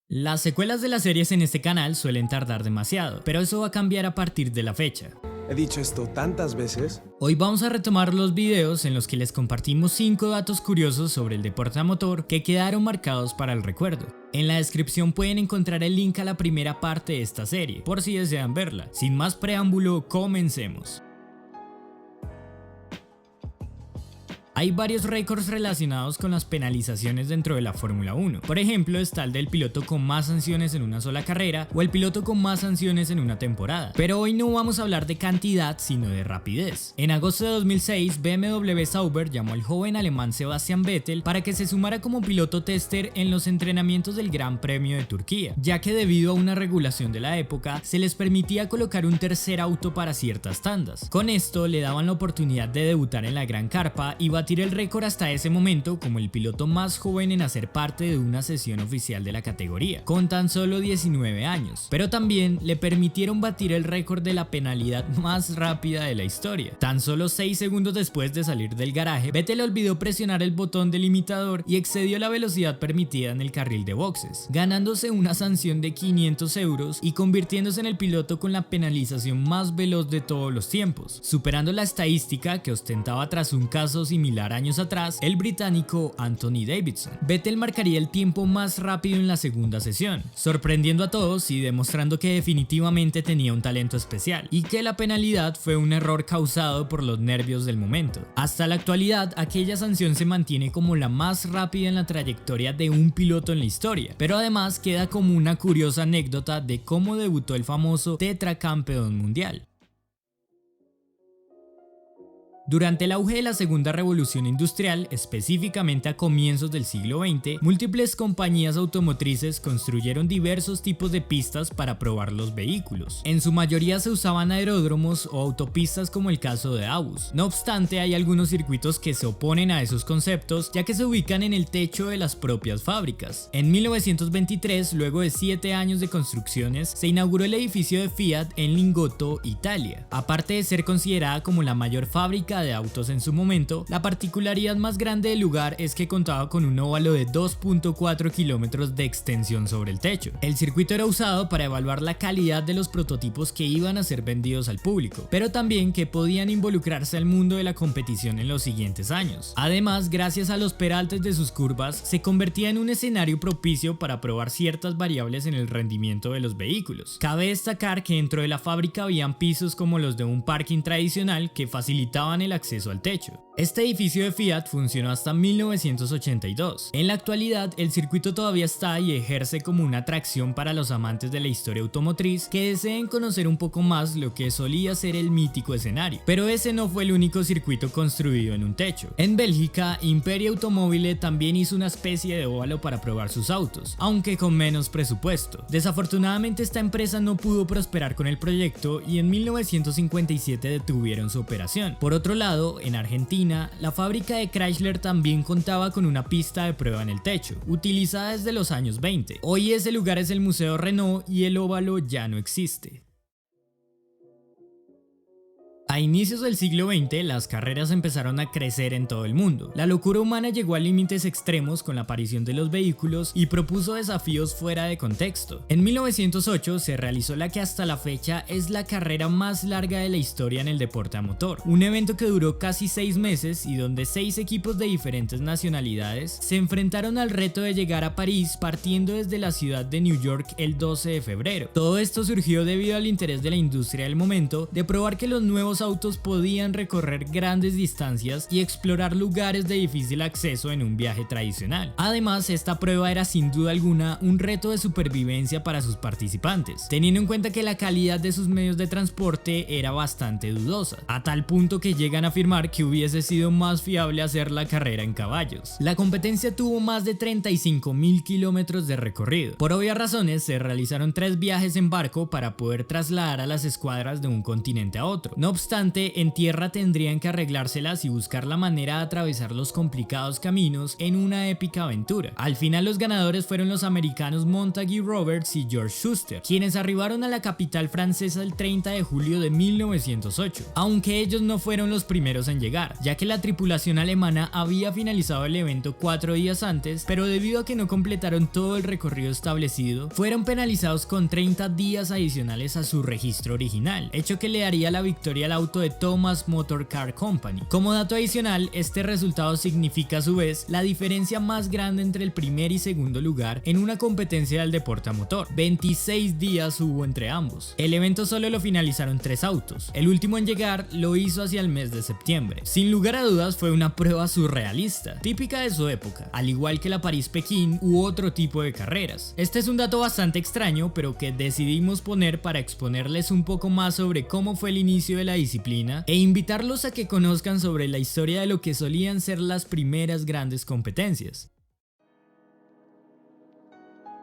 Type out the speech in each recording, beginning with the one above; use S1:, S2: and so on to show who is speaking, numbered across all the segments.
S1: Las secuelas de las series en este canal suelen tardar demasiado, pero eso va a cambiar a partir de la fecha.
S2: He dicho esto tantas veces.
S1: Hoy vamos a retomar los videos en los que les compartimos 5 datos curiosos sobre el deporte a motor que quedaron marcados para el recuerdo. En la descripción pueden encontrar el link a la primera parte de esta serie, por si desean verla. Sin más preámbulo, comencemos. Hay varios récords relacionados con las penalizaciones dentro de la Fórmula 1. Por ejemplo, está el del piloto con más sanciones en una sola carrera o el piloto con más sanciones en una temporada. Pero hoy no vamos a hablar de cantidad, sino de rapidez. En agosto de 2006, BMW Sauber llamó al joven alemán Sebastian Vettel para que se sumara como piloto tester en los entrenamientos del Gran Premio de Turquía, ya que debido a una regulación de la época, se les permitía colocar un tercer auto para ciertas tandas. Con esto le daban la oportunidad de debutar en la Gran Carpa y batir el récord hasta ese momento como el piloto más joven en hacer parte de una sesión oficial de la categoría, con tan solo 19 años. Pero también le permitieron batir el récord de la penalidad más rápida de la historia. Tan solo 6 segundos después de salir del garaje, Vettel olvidó presionar el botón del limitador y excedió la velocidad permitida en el carril de boxes, ganándose una sanción de 500 euros y convirtiéndose en el piloto con la penalización más veloz de todos los tiempos, superando la estadística que ostentaba tras un caso similar años atrás el británico Anthony Davidson. Vettel marcaría el tiempo más rápido en la segunda sesión, sorprendiendo a todos y demostrando que definitivamente tenía un talento especial y que la penalidad fue un error causado por los nervios del momento. Hasta la actualidad, aquella sanción se mantiene como la más rápida en la trayectoria de un piloto en la historia, pero además queda como una curiosa anécdota de cómo debutó el famoso tetracampeón mundial. Durante el auge de la segunda revolución industrial, específicamente a comienzos del siglo XX, múltiples compañías automotrices construyeron diversos tipos de pistas para probar los vehículos. En su mayoría se usaban aeródromos o autopistas como el caso de Aarhus. No obstante, hay algunos circuitos que se oponen a esos conceptos, ya que se ubican en el techo de las propias fábricas. En 1923, luego de 7 años de construcciones, se inauguró el edificio de Fiat en Lingotto, Italia. Aparte de ser considerada como la mayor fábrica de autos en su momento, la particularidad más grande del lugar es que contaba con un óvalo de 2.4 kilómetros de extensión sobre el techo. El circuito era usado para evaluar la calidad de los prototipos que iban a ser vendidos al público, pero también que podían involucrarse al mundo de la competición en los siguientes años. Además, gracias a los peraltes de sus curvas, se convertía en un escenario propicio para probar ciertas variables en el rendimiento de los vehículos. Cabe destacar que dentro de la fábrica habían pisos como los de un parking tradicional que facilitaban el acceso al techo. Este edificio de Fiat funcionó hasta 1982. En la actualidad, el circuito todavía está y ejerce como una atracción para los amantes de la historia automotriz que deseen conocer un poco más lo que solía ser el mítico escenario. Pero ese no fue el único circuito construido en un techo. En Bélgica, Imperia Automobile también hizo una especie de óvalo para probar sus autos, aunque con menos presupuesto. Desafortunadamente, esta empresa no pudo prosperar con el proyecto y en 1957 detuvieron su operación. Por otro lado, en Argentina, la fábrica de Chrysler también contaba con una pista de prueba en el techo, utilizada desde los años 20. Hoy ese lugar es el Museo Renault y el óvalo ya no existe. A inicios del siglo XX, las carreras empezaron a crecer en todo el mundo. La locura humana llegó a límites extremos con la aparición de los vehículos y propuso desafíos fuera de contexto. En 1908 se realizó la que hasta la fecha es la carrera más larga de la historia en el deporte a motor, un evento que duró casi 6 meses y donde 6 equipos de diferentes nacionalidades se enfrentaron al reto de llegar a París partiendo desde la ciudad de New York el 12 de febrero. Todo esto surgió debido al interés de la industria del momento de probar que los nuevos autos podían recorrer grandes distancias y explorar lugares de difícil acceso en un viaje tradicional. Además, esta prueba era sin duda alguna un reto de supervivencia para sus participantes, teniendo en cuenta que la calidad de sus medios de transporte era bastante dudosa, a tal punto que llegan a afirmar que hubiese sido más fiable hacer la carrera en caballos. La competencia tuvo más de 35.000 kilómetros de recorrido. Por obvias razones, se realizaron 3 viajes en barco para poder trasladar a las escuadras de un continente a otro. No obstante, obstante, en tierra tendrían que arreglárselas y buscar la manera de atravesar los complicados caminos en una épica aventura. Al final los ganadores fueron los americanos Montague Roberts y George Schuster, quienes arribaron a la capital francesa el 30 de julio de 1908, aunque ellos no fueron los primeros en llegar, ya que la tripulación alemana había finalizado el evento 4 días antes, pero debido a que no completaron todo el recorrido establecido, fueron penalizados con 30 días adicionales a su registro original, hecho que le daría la victoria al auto de Thomas Motor Car Company. Como dato adicional, este resultado significa a su vez la diferencia más grande entre el primer y segundo lugar en una competencia del deporte a motor. 26 días hubo entre ambos. El evento solo lo finalizaron 3 autos. El último en llegar lo hizo hacia el mes de septiembre. Sin lugar a dudas fue una prueba surrealista, típica de su época, al igual que la París-Pekín u otro tipo de carreras. Este es un dato bastante extraño, pero que decidimos poner para exponerles un poco más sobre cómo fue el inicio de la disciplina e invitarlos a que conozcan sobre la historia de lo que solían ser las primeras grandes competencias.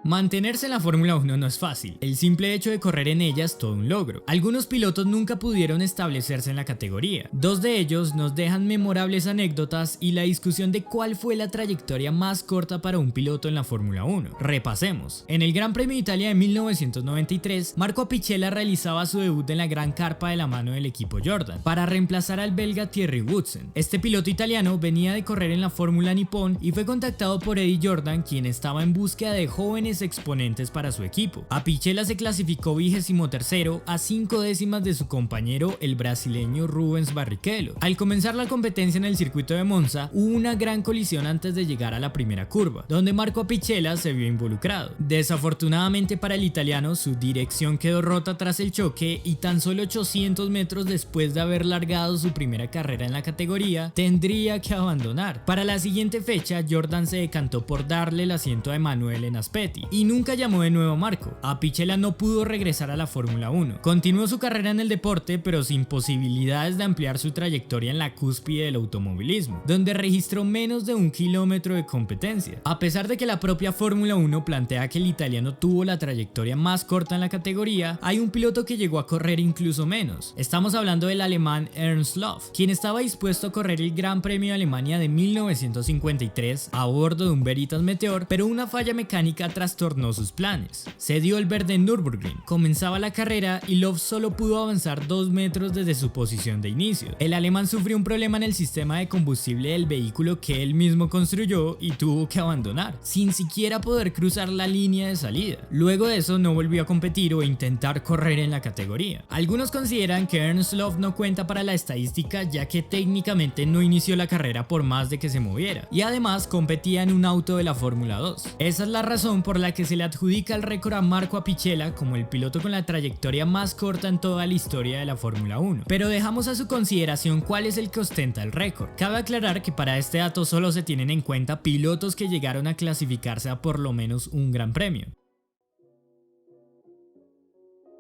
S1: Mantenerse en la Fórmula 1 no es fácil, el simple hecho de correr en ella es todo un logro. Algunos pilotos nunca pudieron establecerse en la categoría. 2 de ellos nos dejan memorables anécdotas y la discusión de cuál fue la trayectoria más corta para un piloto en la Fórmula 1. Repasemos. En el Gran Premio de Italia de 1993, Marco Apicella realizaba su debut en la gran carpa de la mano del equipo Jordan, para reemplazar al belga Thierry Woodsen. Este piloto italiano venía de correr en la Fórmula Nippon y fue contactado por Eddie Jordan, quien estaba en búsqueda de jóvenes exponentes para su equipo. Apicella se clasificó 23º a 5 décimas de su compañero el brasileño Rubens Barrichello. Al comenzar la competencia en el circuito de Monza, hubo una gran colisión antes de llegar a la primera curva, donde Marco Apicella se vio involucrado. Desafortunadamente para el italiano, su dirección quedó rota tras el choque y tan solo 800 metros después de haber largado su primera carrera en la categoría, tendría que abandonar. Para la siguiente fecha, Jordan se decantó por darle el asiento a Emanuele Naspetti y nunca llamó de nuevo a Marco. Apicella no pudo regresar a la Fórmula 1. Continuó su carrera en el deporte, pero sin posibilidades de ampliar su trayectoria en la cúspide del automovilismo, donde registró menos de 1 kilómetro de competencia. A pesar de que la propia Fórmula 1 plantea que el italiano tuvo la trayectoria más corta en la categoría, hay un piloto que llegó a correr incluso menos. Estamos hablando del alemán Ernst Löff, quien estaba dispuesto a correr el Gran Premio de Alemania de 1953 a bordo de un Veritas Meteor, pero una falla mecánica trastornó sus planes. Se dio el verde en Nürburgring, comenzaba la carrera y Löff solo pudo avanzar 2 metros desde su posición de inicio. El alemán sufrió un problema en el sistema de combustible del vehículo que él mismo construyó y tuvo que abandonar, sin siquiera poder cruzar la línea de salida. Luego de eso no volvió a competir o intentar correr en la categoría. Algunos consideran que Ernst Löff no cuenta para la estadística, ya que técnicamente no inició la carrera por más de que se moviera, y además competía en un auto de la Fórmula 2. Esa es la razón por la que se le adjudica el récord a Marco Apicella como el piloto con la trayectoria más corta en toda la historia de la Fórmula 1. Pero dejamos a su consideración cuál es el que ostenta el récord. Cabe aclarar que para este dato solo se tienen en cuenta pilotos que llegaron a clasificarse a por lo menos un gran premio.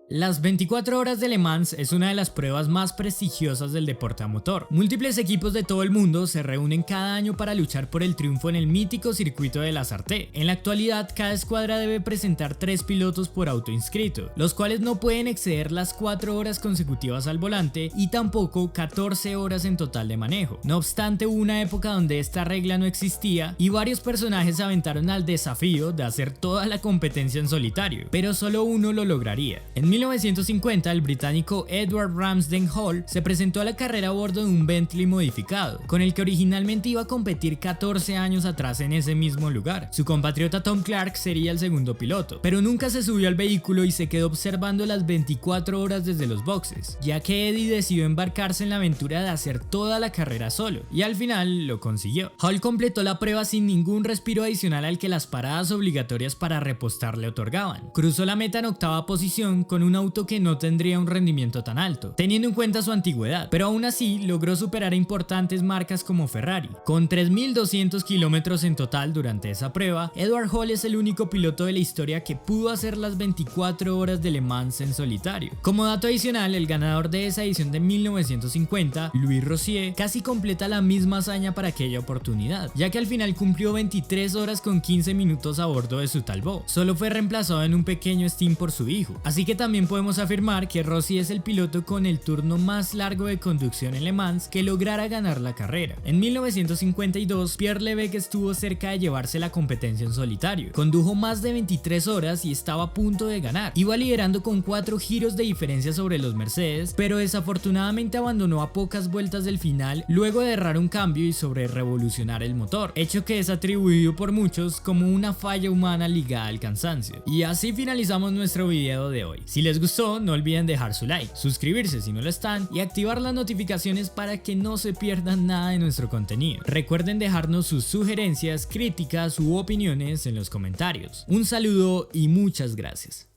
S1: Las 24 horas de Le Mans es una de las pruebas más prestigiosas del deporte a motor. Múltiples equipos de todo el mundo se reúnen cada año para luchar por el triunfo en el mítico circuito de la Sarthe. En la actualidad, cada escuadra debe presentar 3 pilotos por auto inscrito, los cuales no pueden exceder las 4 horas consecutivas al volante y tampoco 14 horas en total de manejo. No obstante, hubo una época donde esta regla no existía y varios personajes se aventaron al desafío de hacer toda la competencia en solitario, pero solo uno lo lograría. En 1950, el británico Edward Ramsden Hall se presentó a la carrera a bordo de un Bentley modificado, con el que originalmente iba a competir 14 años atrás en ese mismo lugar. Su compatriota Tom Clark sería el segundo piloto, pero nunca se subió al vehículo y se quedó observando las 24 horas desde los boxes, ya que Eddie decidió embarcarse en la aventura de hacer toda la carrera solo, y al final lo consiguió. Hall completó la prueba sin ningún respiro adicional al que las paradas obligatorias para repostar le otorgaban. Cruzó la meta en 8ª posición con un auto que no tendría un rendimiento tan alto, teniendo en cuenta su antigüedad, pero aún así logró superar a importantes marcas como Ferrari. Con 3.200 kilómetros en total durante esa prueba, Edward Hall es el único piloto de la historia que pudo hacer las 24 horas de Le Mans en solitario. Como dato adicional, el ganador de esa edición de 1950, Louis Rossier, casi completa la misma hazaña para aquella oportunidad, ya que al final cumplió 23 horas con 15 minutos a bordo de su Talbot. Solo fue reemplazado en un pequeño stint por su hijo, así que también también podemos afirmar que Rossi es el piloto con el turno más largo de conducción en Le Mans que lograra ganar la carrera. En 1952, Pierre Levesque estuvo cerca de llevarse la competencia en solitario. Condujo más de 23 horas y estaba a punto de ganar. Iba liderando con 4 giros de diferencia sobre los Mercedes, pero desafortunadamente abandonó a pocas vueltas del final luego de errar un cambio y sobre revolucionar el motor, hecho que es atribuido por muchos como una falla humana ligada al cansancio. Y así finalizamos nuestro video de hoy. Si les gustó, no olviden dejar su like, suscribirse si no lo están y activar las notificaciones para que no se pierdan nada de nuestro contenido. Recuerden dejarnos sus sugerencias, críticas u opiniones en los comentarios. Un saludo y muchas gracias.